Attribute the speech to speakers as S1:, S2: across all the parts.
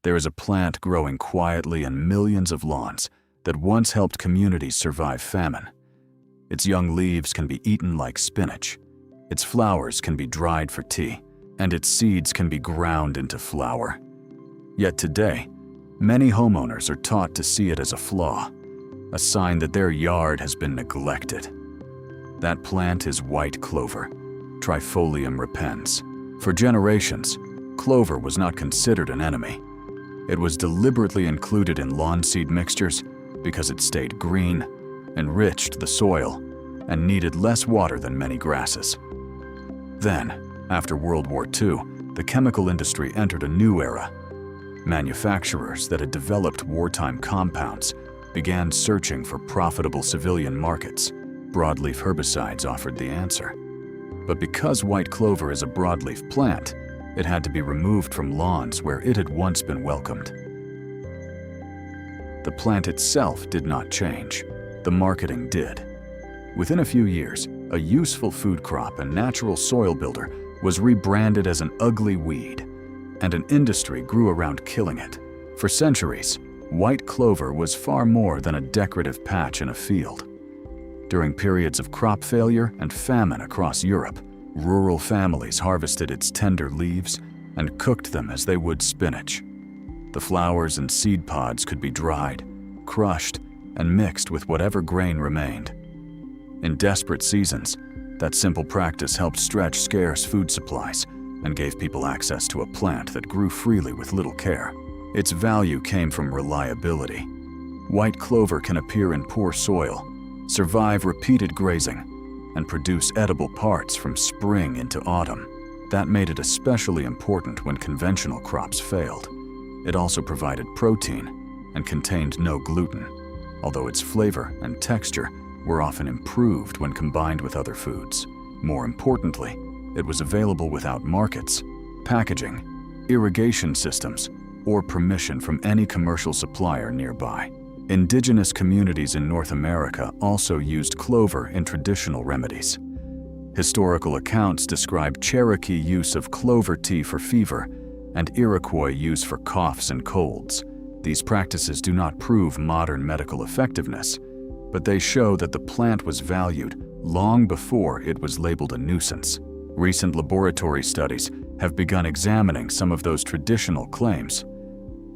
S1: There is a plant growing quietly in millions of lawns that once helped communities survive famine. Its young leaves can be eaten like spinach, its flowers can be dried for tea, and its seeds can be ground into flour. Yet today, many homeowners are taught to see it as a flaw, a sign that their yard has been neglected. That plant is white clover, Trifolium repens. For generations, clover was not considered an enemy. It was deliberately included in lawn seed mixtures because it stayed green, enriched the soil, and needed less water than many grasses. Then, after World War II, the chemical industry entered a new era. Manufacturers that had developed wartime compounds began searching for profitable civilian markets. Broadleaf herbicides offered the answer. But because white clover is a broadleaf plant, it had to be removed from lawns where it had once been welcomed. The plant itself did not change. The marketing did. Within a few years, a useful food crop and natural soil builder was rebranded as an ugly weed, and an industry grew around killing it. For centuries, white clover was far more than a decorative patch in a field. During periods of crop failure and famine across Europe, rural families harvested its tender leaves and cooked them as they would spinach. The flowers and seed pods could be dried, crushed, and mixed with whatever grain remained. In desperate seasons, that simple practice helped stretch scarce food supplies and gave people access to a plant that grew freely with little care. Its value came from reliability. White clover can appear in poor soil, survive repeated grazing, and produce edible parts from spring into autumn. That made it especially important when conventional crops failed. It also provided protein and contained no gluten, although its flavor and texture were often improved when combined with other foods. More importantly, it was available without markets, packaging, irrigation systems, or permission from any commercial supplier nearby. Indigenous communities in North America also used clover in traditional remedies. Historical accounts describe Cherokee use of clover tea for fever and Iroquois use for coughs and colds. These practices do not prove modern medical effectiveness, but they show that the plant was valued long before it was labeled a nuisance. Recent laboratory studies have begun examining some of those traditional claims.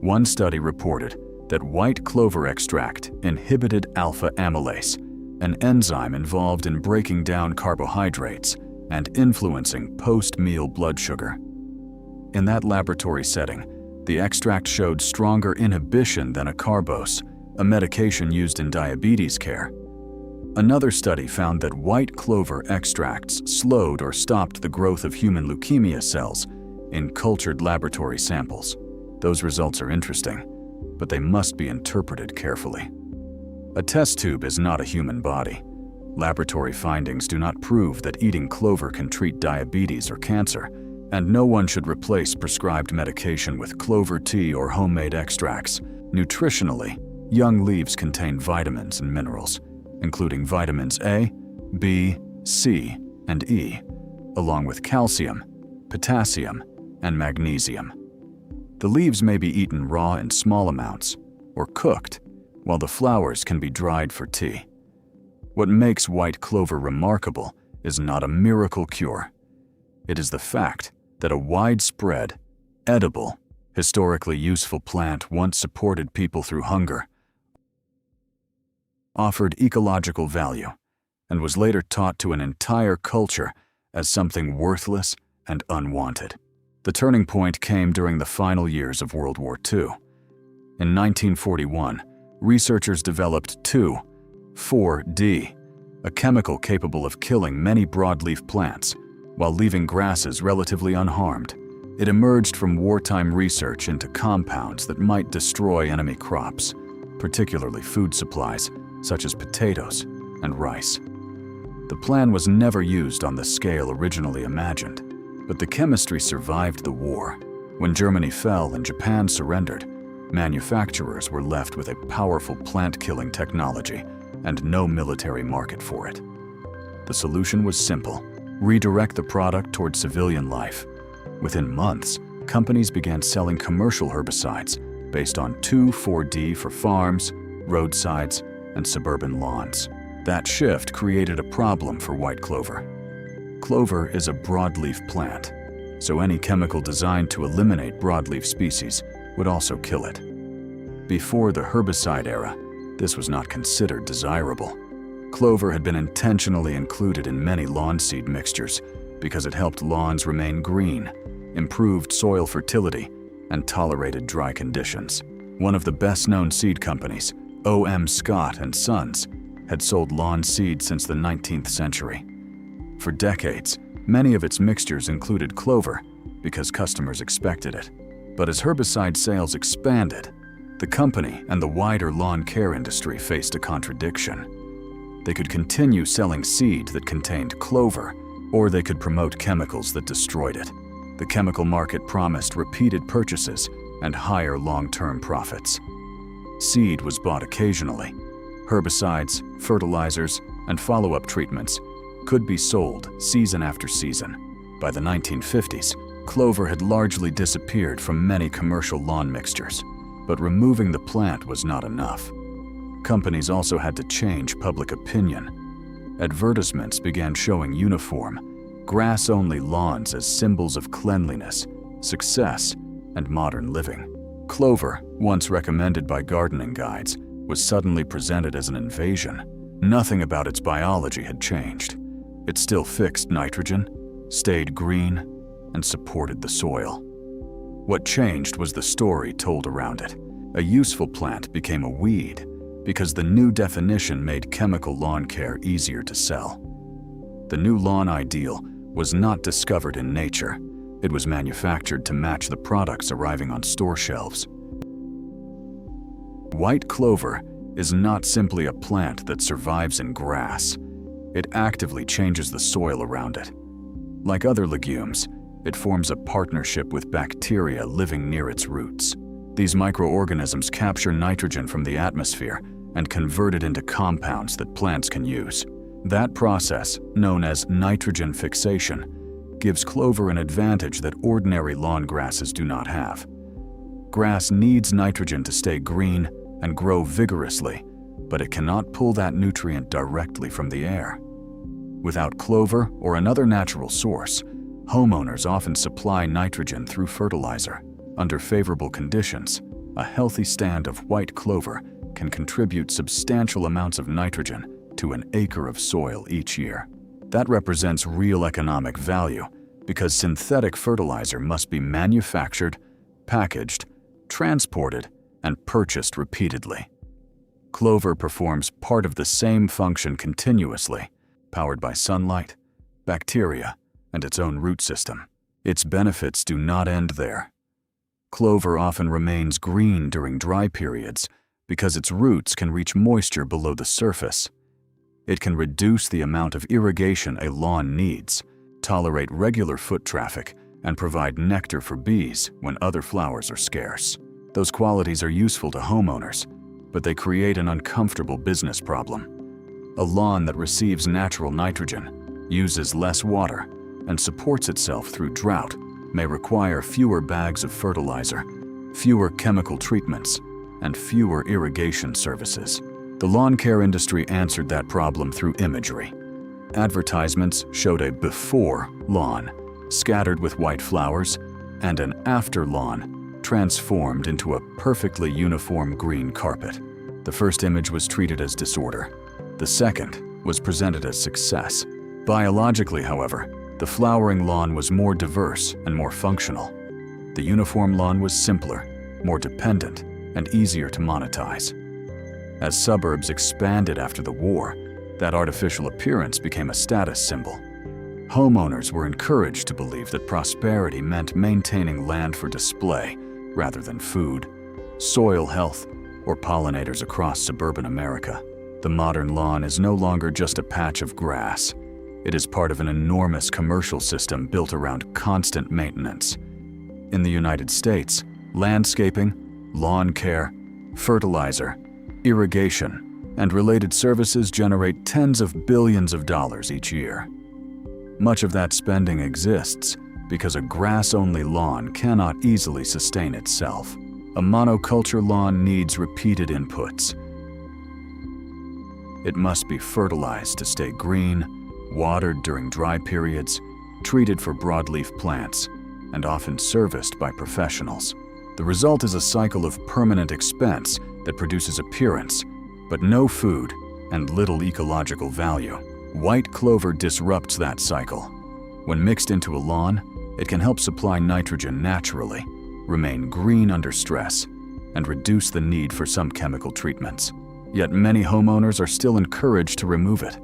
S1: One study reported that white clover extract inhibited alpha amylase, an enzyme involved in breaking down carbohydrates and influencing post-meal blood sugar. In that laboratory setting, the extract showed stronger inhibition than acarbose, a medication used in diabetes care. Another study found that white clover extracts slowed or stopped the growth of human leukemia cells in cultured laboratory samples. Those results are interesting, but they must be interpreted carefully. A test tube is not a human body. Laboratory findings do not prove that eating clover can treat diabetes or cancer, and no one should replace prescribed medication with clover tea or homemade extracts. Nutritionally, young leaves contain vitamins and minerals, including vitamins A, B, C, and E, along with calcium, potassium, and magnesium. The leaves may be eaten raw in small amounts or cooked, while the flowers can be dried for tea. What makes white clover remarkable is not a miracle cure. It is the fact that a widespread, edible, historically useful plant once supported people through hunger, offered ecological value, and was later taught to an entire culture as something worthless and unwanted. The turning point came during the final years of World War II. In 1941, researchers developed 2,4-D, a chemical capable of killing many broadleaf plants while leaving grasses relatively unharmed. It emerged from wartime research into compounds that might destroy enemy crops, particularly food supplies such as potatoes and rice. The plan was never used on the scale originally imagined, but the chemistry survived the war. When Germany fell and Japan surrendered, manufacturers were left with a powerful plant-killing technology and no military market for it. The solution was simple: redirect the product toward civilian life. Within months, companies began selling commercial herbicides based on 2,4-D for farms, roadsides, and suburban lawns. That shift created a problem for white clover. Clover is a broadleaf plant, so any chemical designed to eliminate broadleaf species would also kill it. Before the herbicide era, this was not considered desirable. Clover had been intentionally included in many lawn seed mixtures because it helped lawns remain green, improved soil fertility, and tolerated dry conditions. One of the best-known seed companies, O.M. Scott & Sons, had sold lawn seed since the 19th century. For decades, many of its mixtures included clover because customers expected it. But as herbicide sales expanded, the company and the wider lawn care industry faced a contradiction. They could continue selling seed that contained clover, or they could promote chemicals that destroyed it. The chemical market promised repeated purchases and higher long-term profits. Seed was bought occasionally. Herbicides, fertilizers, and follow-up treatments could be sold season after season. By the 1950s, clover had largely disappeared from many commercial lawn mixtures, but removing the plant was not enough. Companies also had to change public opinion. Advertisements began showing uniform, grass-only lawns as symbols of cleanliness, success, and modern living. Clover, once recommended by gardening guides, was suddenly presented as an invasion. Nothing about its biology had changed. It still fixed nitrogen, stayed green, and supported the soil. What changed was the story told around it. A useful plant became a weed because the new definition made chemical lawn care easier to sell. The new lawn ideal was not discovered in nature. It was manufactured to match the products arriving on store shelves. White clover is not simply a plant that survives in grass. It actively changes the soil around it. Like other legumes, it forms a partnership with bacteria living near its roots. These microorganisms capture nitrogen from the atmosphere and convert it into compounds that plants can use. That process, known as nitrogen fixation, gives clover an advantage that ordinary lawn grasses do not have. Grass needs nitrogen to stay green and grow vigorously, but it cannot pull that nutrient directly from the air. Without clover or another natural source, homeowners often supply nitrogen through fertilizer. Under favorable conditions, a healthy stand of white clover can contribute substantial amounts of nitrogen to an acre of soil each year. That represents real economic value because synthetic fertilizer must be manufactured, packaged, transported, and purchased repeatedly. Clover performs part of the same function continuously, powered by sunlight, bacteria, and its own root system. Its benefits do not end there. Clover often remains green during dry periods because its roots can reach moisture below the surface. It can reduce the amount of irrigation a lawn needs, tolerate regular foot traffic, and provide nectar for bees when other flowers are scarce. Those qualities are useful to homeowners, but they create an uncomfortable business problem. A lawn that receives natural nitrogen, uses less water, and supports itself through drought may require fewer bags of fertilizer, fewer chemical treatments, and fewer irrigation services. The lawn care industry answered that problem through imagery. Advertisements showed a before lawn, scattered with white flowers, and an after lawn, transformed into a perfectly uniform green carpet. The first image was treated as disorder. The second was presented as success. Biologically, however, the flowering lawn was more diverse and more functional. The uniform lawn was simpler, more dependent, and easier to monetize. As suburbs expanded after the war, that artificial appearance became a status symbol. Homeowners were encouraged to believe that prosperity meant maintaining land for display rather than food, soil health, or pollinators across suburban America. The modern lawn is no longer just a patch of grass. It is part of an enormous commercial system built around constant maintenance. In the United States, landscaping, lawn care, fertilizer, irrigation, and related services generate tens of billions of dollars each year. Much of that spending exists because a grass-only lawn cannot easily sustain itself. A monoculture lawn needs repeated inputs. It must be fertilized to stay green, watered during dry periods, treated for broadleaf plants, and often serviced by professionals. The result is a cycle of permanent expense that produces appearance, but no food and little ecological value. White clover disrupts that cycle. When mixed into a lawn, it can help supply nitrogen naturally, remain green under stress, and reduce the need for some chemical treatments. Yet many homeowners are still encouraged to remove it,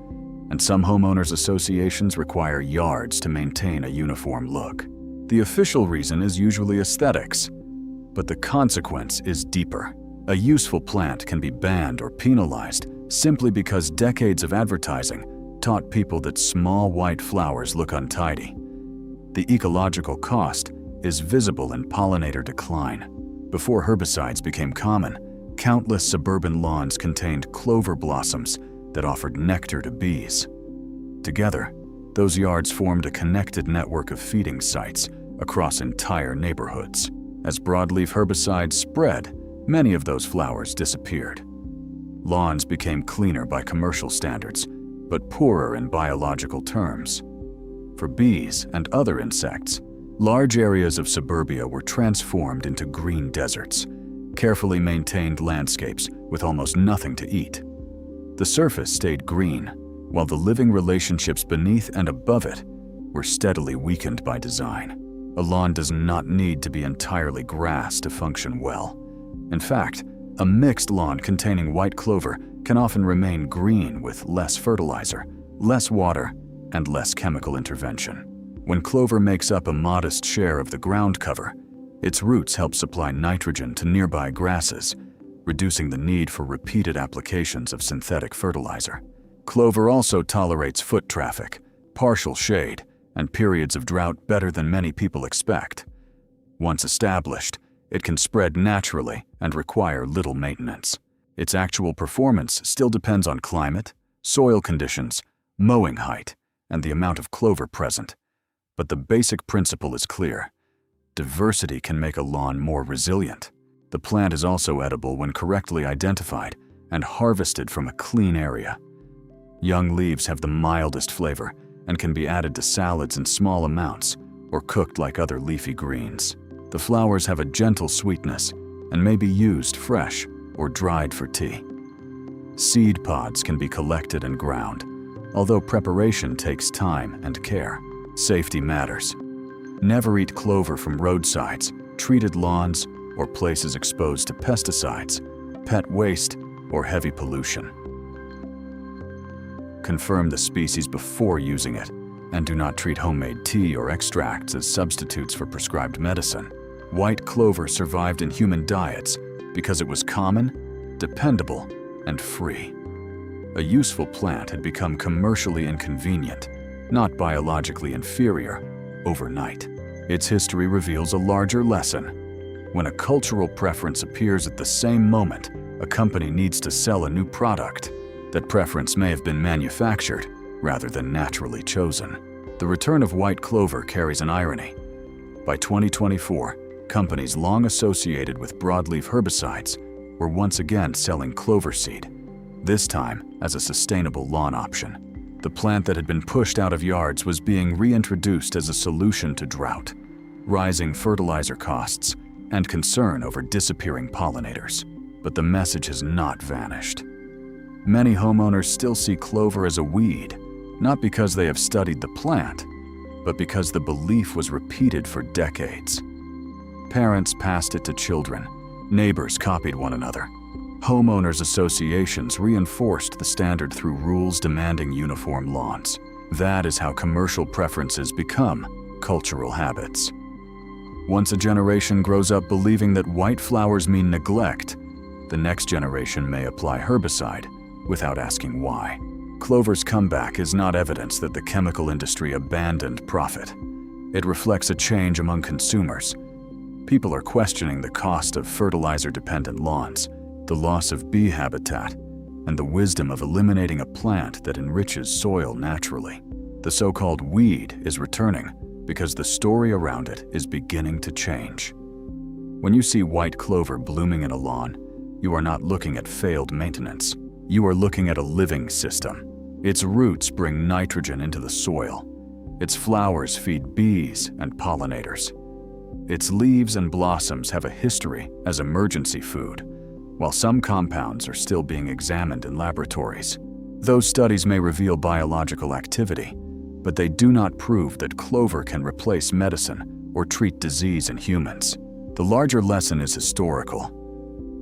S1: and some homeowners associations require yards to maintain a uniform look. The official reason is usually aesthetics, but the consequence is deeper. A useful plant can be banned or penalized simply because decades of advertising taught people that small white flowers look untidy. The ecological cost is visible in pollinator decline. Before herbicides became common, countless suburban lawns contained clover blossoms that offered nectar to bees. Together, those yards formed a connected network of feeding sites across entire neighborhoods. As broadleaf herbicides spread, many of those flowers disappeared. Lawns became cleaner by commercial standards, but poorer in biological terms. For bees and other insects, large areas of suburbia were transformed into green deserts, carefully maintained landscapes with almost nothing to eat. The surface stayed green, while the living relationships beneath and above it were steadily weakened by design. A lawn does not need to be entirely grass to function well. In fact, a mixed lawn containing white clover can often remain green with less fertilizer, less water, and less chemical intervention. When clover makes up a modest share of the ground cover, its roots help supply nitrogen to nearby grasses, reducing the need for repeated applications of synthetic fertilizer. Clover also tolerates foot traffic, partial shade, and periods of drought better than many people expect. Once established, it can spread naturally and require little maintenance. Its actual performance still depends on climate, soil conditions, mowing height, and the amount of clover present. But the basic principle is clear. Diversity can make a lawn more resilient. The plant is also edible when correctly identified and harvested from a clean area. Young leaves have the mildest flavor and can be added to salads in small amounts or cooked like other leafy greens. The flowers have a gentle sweetness and may be used fresh or dried for tea. Seed pods can be collected and ground, although preparation takes time and care. Safety matters. Never eat clover from roadsides, treated lawns, or places exposed to pesticides, pet waste, or heavy pollution. Confirm the species before using it, and do not treat homemade tea or extracts as substitutes for prescribed medicine. White clover survived in human diets because it was common, dependable, and free. A useful plant had become commercially inconvenient, not biologically inferior, overnight. Its history reveals a larger lesson. When a cultural preference appears at the same moment a company needs to sell a new product, that preference may have been manufactured rather than naturally chosen. The return of white clover carries an irony. By 2024, companies long associated with broadleaf herbicides were once again selling clover seed, this time as a sustainable lawn option. The plant that had been pushed out of yards was being reintroduced as a solution to drought, rising fertilizer costs, and concern over disappearing pollinators. But the message has not vanished. Many homeowners still see clover as a weed, not because they have studied the plant, but because the belief was repeated for decades. Parents passed it to children, neighbors copied one another. Homeowners associations reinforced the standard through rules demanding uniform lawns. That is how commercial preferences become cultural habits. Once a generation grows up believing that white flowers mean neglect, the next generation may apply herbicide without asking why. Clover's comeback is not evidence that the chemical industry abandoned profit. It reflects a change among consumers. People are questioning the cost of fertilizer-dependent lawns, the loss of bee habitat, and the wisdom of eliminating a plant that enriches soil naturally. The so-called weed is returning, because the story around it is beginning to change. When you see white clover blooming in a lawn, you are not looking at failed maintenance. You are looking at a living system. Its roots bring nitrogen into the soil. Its flowers feed bees and pollinators. Its leaves and blossoms have a history as emergency food, while some compounds are still being examined in laboratories. Those studies may reveal biological activity, but they do not prove that clover can replace medicine or treat disease in humans. The larger lesson is historical.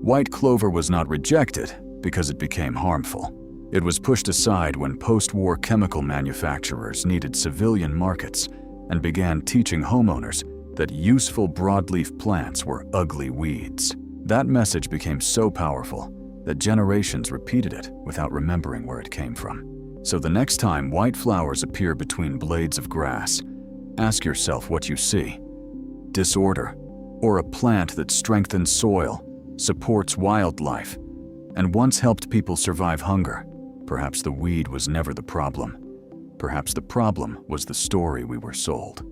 S1: White clover was not rejected because it became harmful. It was pushed aside when post-war chemical manufacturers needed civilian markets and began teaching homeowners that useful broadleaf plants were ugly weeds. That message became so powerful that generations repeated it without remembering where it came from. So the next time white flowers appear between blades of grass, ask yourself what you see: disorder, or a plant that strengthens soil, supports wildlife, and once helped people survive hunger. Perhaps the weed was never the problem. Perhaps the problem was the story we were sold.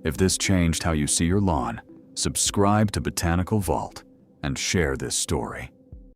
S1: If this changed how you see your lawn, subscribe to Botanical Vault and share this story.